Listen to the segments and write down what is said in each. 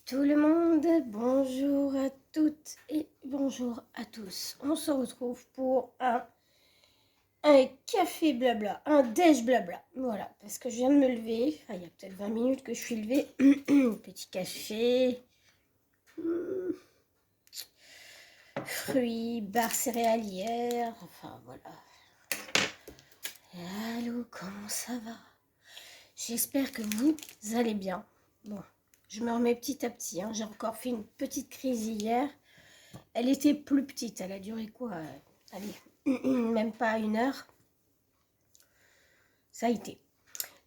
Tout le monde, bonjour à toutes et bonjour à tous. On se retrouve pour un café blabla, un déj blabla. Voilà, parce que je viens de me lever. Enfin, il y a peut-être 20 minutes que je suis levée. Petit café, fruits, barres céréalières. Enfin, voilà. Allô, comment ça va? J'espère que vous allez bien. Bon, je me remets petit à petit. J'ai encore fait une petite crise hier. Elle était plus petite, elle a duré quoi? Allez, même pas 1 heure. Ça a été.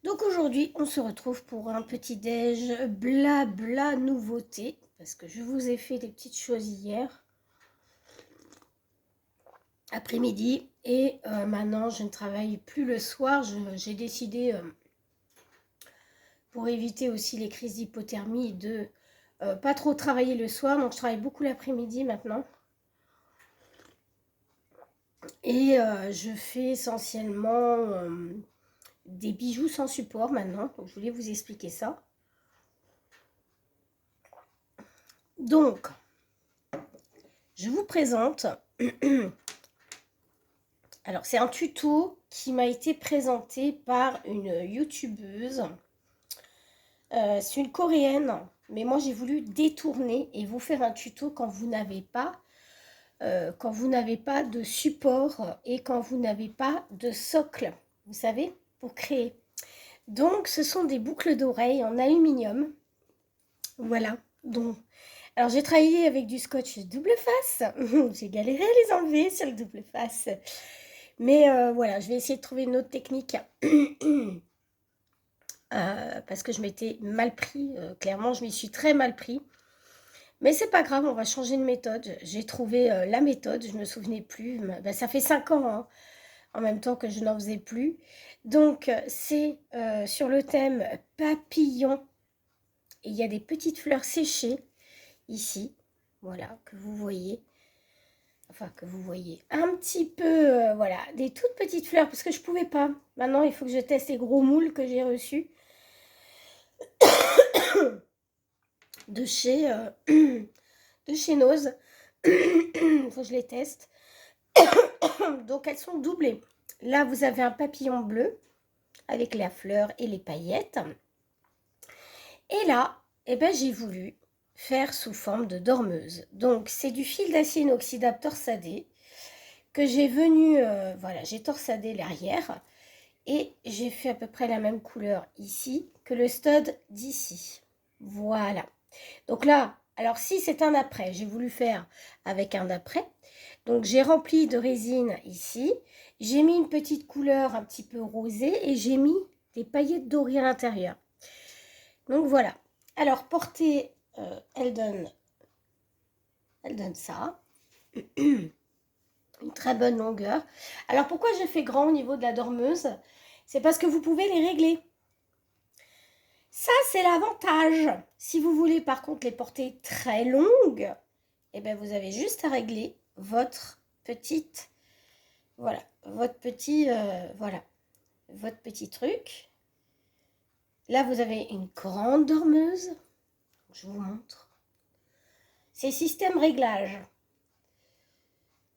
Donc aujourd'hui, on se retrouve pour un petit déj blabla nouveauté. Parce que je vous ai fait des petites choses hier après-midi. Et maintenant, je ne travaille plus le soir. J'ai décidé, pour éviter aussi les crises d'hypothermie, de pas trop travailler le soir. Donc je travaille beaucoup l'après-midi maintenant. Et je fais essentiellement des bijoux sans support maintenant. Donc, je voulais vous expliquer ça. Donc, je vous présente. Alors, c'est un tuto qui m'a été présenté par une youtubeuse. C'est une coréenne, mais moi j'ai voulu détourner et vous faire un tuto quand vous n'avez pas de support et quand vous n'avez pas de socle, vous savez, pour créer. Donc, ce sont des boucles d'oreilles en aluminium. Voilà. Donc, alors, j'ai travaillé avec du scotch double face. J'ai galéré à les enlever sur le double face. Mais voilà, je vais essayer de trouver une autre technique. Parce que je m'étais mal pris. Clairement, je m'y suis très mal pris. Mais c'est pas grave, on va changer de méthode. J'ai trouvé la méthode, je ne me souvenais plus. Ben, ça fait 5 ans, en même temps que je n'en faisais plus. Donc, c'est sur le thème papillon. Et il y a des petites fleurs séchées ici. Voilà, que vous voyez. Enfin, que vous voyez un petit peu, voilà, des toutes petites fleurs, parce que je pouvais pas. Maintenant, il faut que je teste les gros moules que j'ai reçus de chez, de chez Nose. Il faut que je les teste. Donc, elles sont doublées. Là, vous avez un papillon bleu avec la fleur et les paillettes. Et là, eh ben, j'ai voulu faire sous forme de dormeuse. Donc, c'est du fil d'acier inoxydable torsadé que j'ai venu, voilà, j'ai torsadé l'arrière et j'ai fait à peu près la même couleur ici que le stud d'ici. Voilà. Donc là, alors si c'est un après, j'ai voulu faire avec un d'après. Donc j'ai rempli de résine ici. J'ai mis une petite couleur un petit peu rosée et j'ai mis des paillettes dorées à l'intérieur. Donc voilà. Alors portée, elle donne ça. Une très bonne longueur. Alors pourquoi j'ai fait grand au niveau de la dormeuse? C'est parce que vous pouvez les régler. Ça, c'est l'avantage. Si vous voulez par contre les porter très longues, eh bien, vous avez juste à régler votre petite, voilà, votre petit truc. Là, vous avez une grande dormeuse. Je vous montre. C'est système réglage.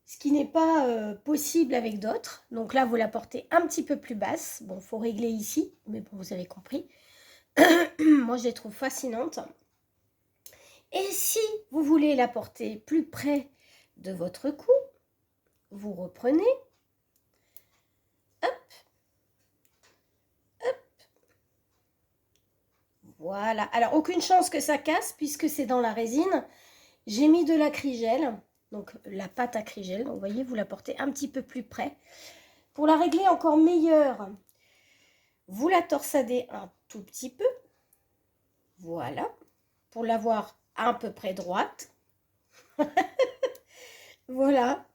Ce qui n'est pas possible avec d'autres. Donc là, vous la portez un petit peu plus basse. Bon, il faut régler ici, mais bon, vous avez compris. Moi, je les trouve fascinantes. Et si vous voulez la porter plus près de votre cou, vous reprenez. Hop. Hop. Voilà. Alors, aucune chance que ça casse puisque c'est dans la résine. J'ai mis de l'acrygel, donc la pâte acrygel. Donc, vous voyez, vous la portez un petit peu plus près. Pour la régler encore meilleure, vous la torsadez un tout petit peu. Voilà. Pour l'avoir à peu près droite. Voilà.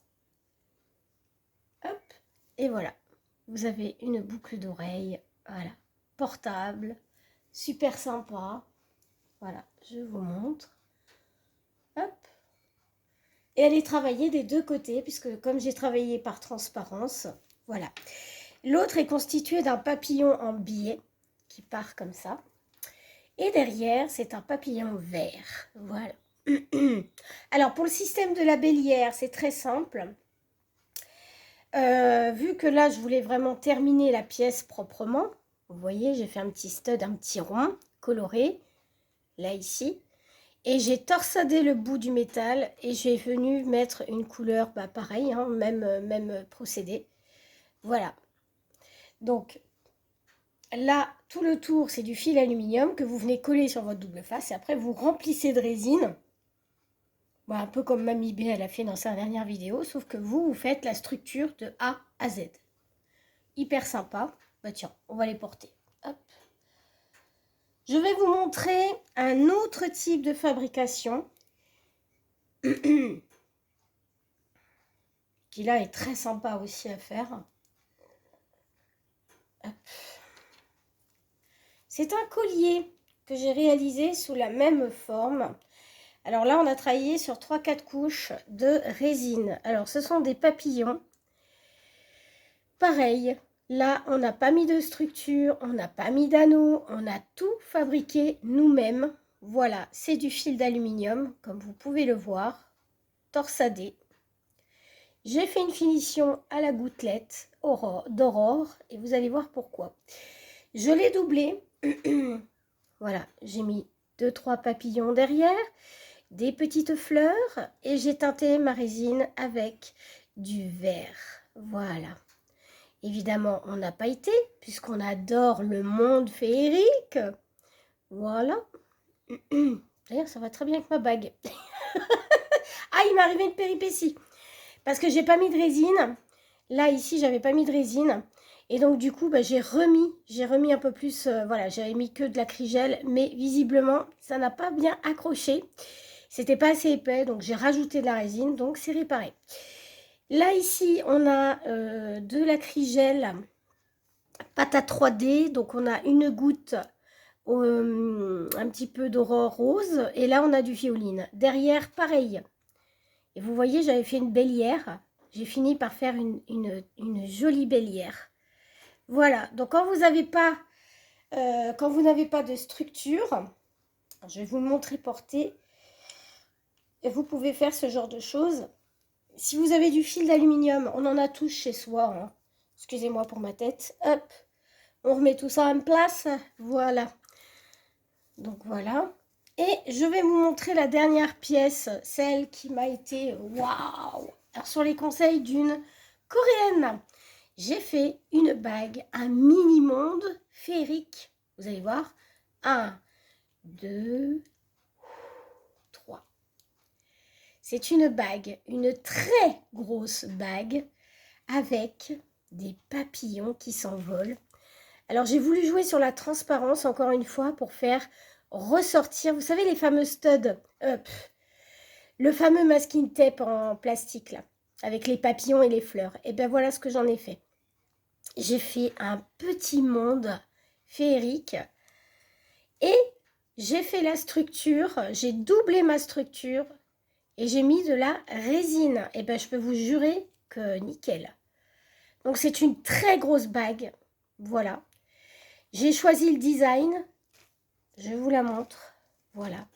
Hop. Et voilà. Vous avez une boucle d'oreille. Voilà. Portable. Super sympa. Voilà. Je vous montre. Hop. Et elle est travaillée des deux côtés, puisque comme j'ai travaillé par transparence, voilà. L'autre est constitué d'un papillon en billet qui part comme ça. Et derrière, c'est un papillon vert. Voilà. Alors, pour le système de la bélière, c'est très simple. Vu que là, je voulais vraiment terminer la pièce proprement, vous voyez, j'ai fait un petit stud, un petit rond coloré, là, ici. Et j'ai torsadé le bout du métal et j'ai venu mettre une couleur, bah, pareil, hein, même procédé. Voilà. Donc, là, tout le tour, c'est du fil aluminium que vous venez coller sur votre double face. Et après, vous remplissez de résine. Voilà, un peu comme Mamie B, elle a fait dans sa dernière vidéo. Sauf que vous faites la structure de A à Z. Hyper sympa. Bah tiens, on va les porter. Hop. Je vais vous montrer un autre type de fabrication. Qui là est très sympa aussi à faire. Hop. C'est un collier que j'ai réalisé sous la même forme. Alors là, on a travaillé sur 3-4 couches de résine. Alors, ce sont des papillons. Pareil, là, on n'a pas mis de structure, on n'a pas mis d'anneau, on a tout fabriqué nous-mêmes. Voilà, c'est du fil d'aluminium, comme vous pouvez le voir, torsadé. J'ai fait une finition à la gouttelette d'Aurore et vous allez voir pourquoi. Je l'ai doublé. Voilà, j'ai mis 2-3 papillons derrière, des petites fleurs et j'ai teinté ma résine avec du vert. Voilà. Évidemment, on n'a pas été puisqu'on adore le monde féerique. Voilà. D'ailleurs, ça va très bien avec ma bague. Ah, il m'est arrivé une péripétie. Parce que j'ai pas mis de résine. Là, ici, j'avais pas mis de résine. Et donc, du coup, bah, j'ai remis un peu plus. Voilà, j'avais mis que de l'acrygel. Mais visiblement, ça n'a pas bien accroché. C'était pas assez épais. Donc, j'ai rajouté de la résine. Donc, c'est réparé. Là, ici, on a de l'acrygel pâte à 3D. Donc, on a une goutte, un petit peu d'aurore rose. Et là, on a du violine. Derrière, pareil. Et vous voyez, j'avais fait une bélière. J'ai fini par faire une jolie bélière. Voilà. Donc, quand vous n'avez pas de structure, je vais vous montrer porter. Et vous pouvez faire ce genre de choses. Si vous avez du fil d'aluminium, on en a tous chez soi. Hein. Excusez-moi pour ma tête. Hop. On remet tout ça en place. Voilà. Donc, voilà. Et je vais vous montrer la dernière pièce, celle qui m'a été waouh. Alors sur les conseils d'une coréenne, j'ai fait une bague, un mini monde féerique. Vous allez voir, 1, 2, 3. C'est une bague, une très grosse bague avec des papillons qui s'envolent. Alors j'ai voulu jouer sur la transparence encore une fois pour faire ressortir, vous savez les fameux studs, le fameux masking tape en plastique là, avec les papillons et les fleurs. Et bien voilà ce que j'en ai fait. J'ai fait un petit monde féerique et j'ai fait la structure, j'ai doublé ma structure et j'ai mis de la résine. Et bien je peux vous jurer que nickel. Donc c'est une très grosse bague, voilà. J'ai choisi le design. Je vous la montre. Voilà.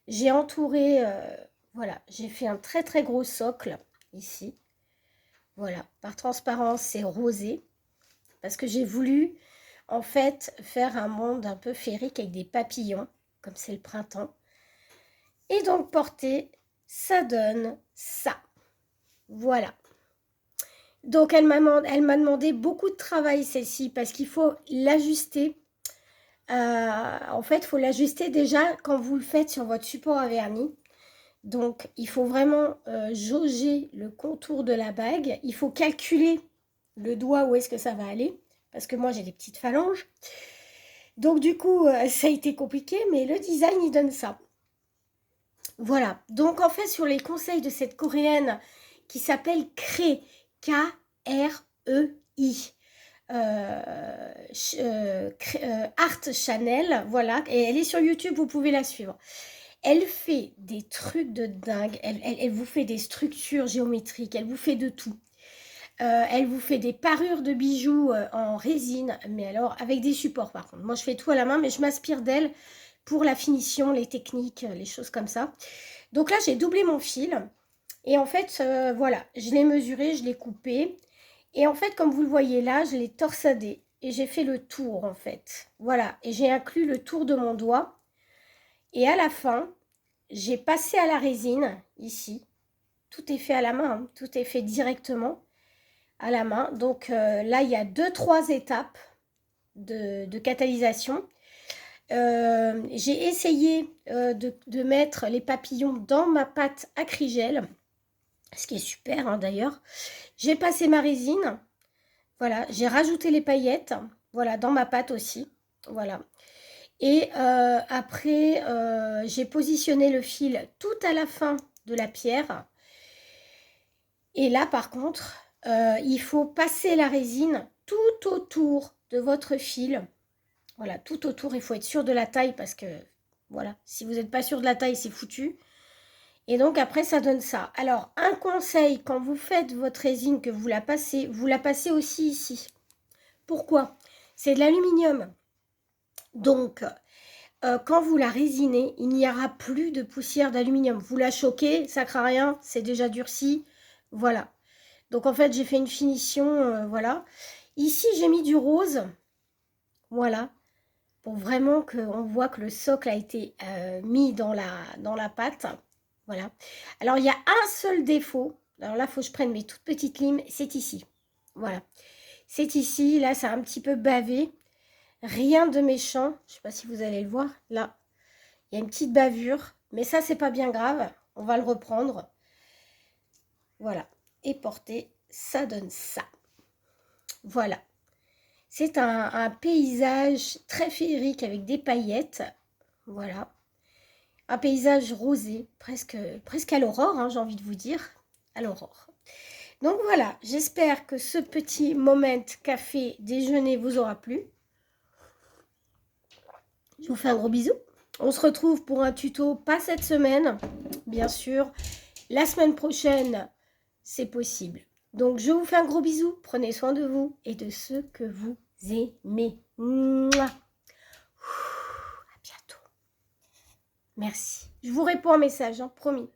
J'ai entouré, voilà, j'ai fait un très très gros socle ici. Voilà, par transparence, c'est rosé. Parce que j'ai voulu, en fait, faire un monde un peu féerique avec des papillons, comme c'est le printemps. Et donc, porter, ça donne ça. Voilà. Donc, elle m'a demandé beaucoup de travail, celle-ci, parce qu'il faut l'ajuster. En fait, il faut l'ajuster déjà quand vous le faites sur votre support à vernis. Donc, il faut vraiment jauger le contour de la bague. Il faut calculer le doigt où est-ce que ça va aller. Parce que moi, j'ai des petites phalanges. Donc, du coup, ça a été compliqué. Mais le design, il donne ça. Voilà. Donc, en fait, sur les conseils de cette coréenne qui s'appelle Krei, K-R-E-I. Art Chanel, voilà, et elle est sur YouTube, vous pouvez la suivre. Elle fait des trucs de dingue, elle vous fait des structures géométriques, elle vous fait de tout. Elle vous fait des parures de bijoux en résine, mais alors avec des supports par contre. Moi je fais tout à la main, mais je m'inspire d'elle pour la finition, les techniques, les choses comme ça. Donc là, j'ai doublé mon fil. Et en fait, voilà, je l'ai mesuré, je l'ai coupé. Et en fait, comme vous le voyez là, je l'ai torsadé. Et j'ai fait le tour, en fait. Voilà, et j'ai inclus le tour de mon doigt. Et à la fin, j'ai passé à la résine, ici. Tout est fait à la main, hein. Tout est fait directement à la main. Donc là, il y a 2-3 étapes de catalysation. J'ai essayé de mettre les papillons dans ma pâte acrygel, ce qui est super hein, d'ailleurs. J'ai passé ma résine, voilà, j'ai rajouté les paillettes, voilà, dans ma pâte aussi, voilà. Et après, j'ai positionné le fil tout à la fin de la pierre. Et là, par contre, il faut passer la résine tout autour de votre fil. Voilà, tout autour, il faut être sûr de la taille parce que, voilà, si vous n'êtes pas sûr de la taille, c'est foutu. Et donc, après, ça donne ça. Alors, un conseil, quand vous faites votre résine, que vous la passez aussi ici. Pourquoi? C'est de l'aluminium. Donc, quand vous la résinez, il n'y aura plus de poussière d'aluminium. Vous la choquez, ça ne craint rien, c'est déjà durci. Voilà. Donc, en fait, j'ai fait une finition, voilà. Ici, j'ai mis du rose. Voilà. Pour vraiment qu'on voit que le socle a été mis dans la pâte. Voilà. Alors, il y a un seul défaut. Alors là, il faut que je prenne mes toutes petites limes. C'est ici. Voilà. C'est ici. Là, ça a un petit peu bavé. Rien de méchant. Je ne sais pas si vous allez le voir. Là, il y a une petite bavure. Mais ça, c'est pas bien grave. On va le reprendre. Voilà. Et porter, ça donne ça. Voilà. C'est un paysage très féerique avec des paillettes. Voilà. Un paysage rosé, presque à l'aurore, hein, j'ai envie de vous dire. À l'aurore. Donc voilà, j'espère que ce petit moment café déjeuner vous aura plu. Je vous fais un gros bisou. On se retrouve pour un tuto, pas cette semaine, bien sûr. La semaine prochaine, c'est possible. Donc je vous fais un gros bisou. Prenez soin de vous et de ceux que vous aimez. Mouah. À bientôt. Merci. Je vous réponds un message, hein, promis.